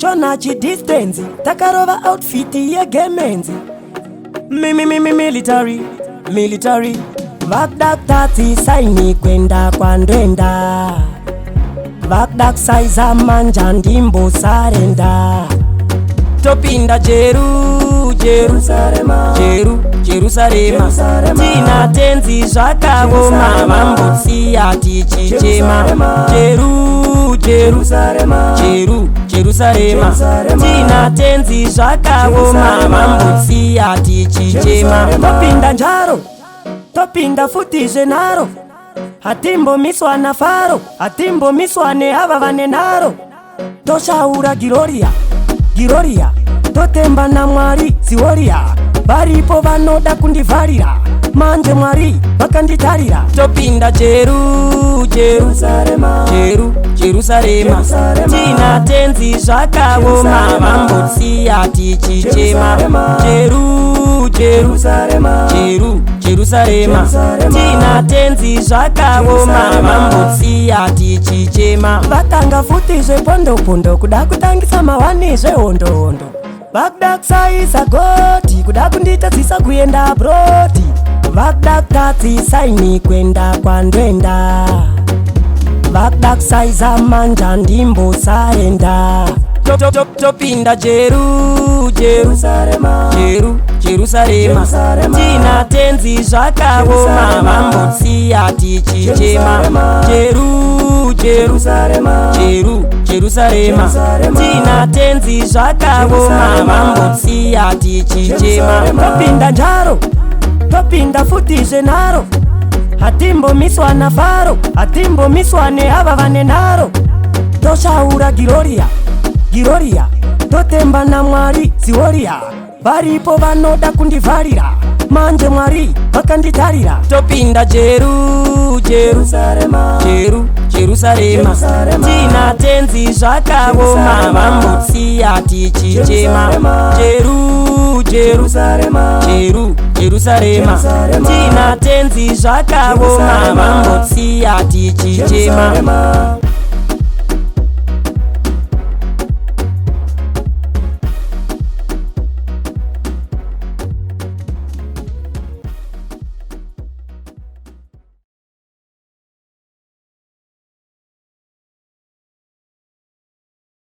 chona chidistance takarova outfit yegemenzi military vakdaktati saini kwenda kwandwenda vakdaksaiza manja ndimbo sarenda topinda Jerusalema tina tenzi zvakavoma vambotsia tichichema Jerusalema tina tenzi zvakavoma vambotsia tichichema topinda njaro topinda futi zvenharo hatimbomiswa nafaro hatimbomiswa neava vane nharo toshaura Giroria totemba naMwari Ziworia varipo vanoda kundivharira manje Mwari vakanditarira topinda Jerusalema tina tenzi zvakavoma vambotsia tichichema Jerusalema tina tenzi zvakavoma vambotsia tichichema vatanga futi zvepondopondo kuda kutangisa mawani zvehondohondo vakuda kusaisa goti kuda kunditadzisa kuenda broti vakuda kutadzi saini kwenda kwandwenda vakuda kusaiza manja ndimbo saenda topinda Jerusalema tina tenzi zvakavoma vambotsia tichichema Jerusalema tina tenzi zvakavoma vambotsia tichichema topinda njaro topinda futi zvenharo hatimbomiswa nafaro hatimbomiswa neava vane nharo toshaura Giroria totemba naMwari Ziworia varipo vanoda kundivharira manje Mwari vakanditarira topinda Jerusalema tina tenzi zvakavoma vambotsia tichichema Jerusalema tina tenzi zvakavoma vambotsia tichichema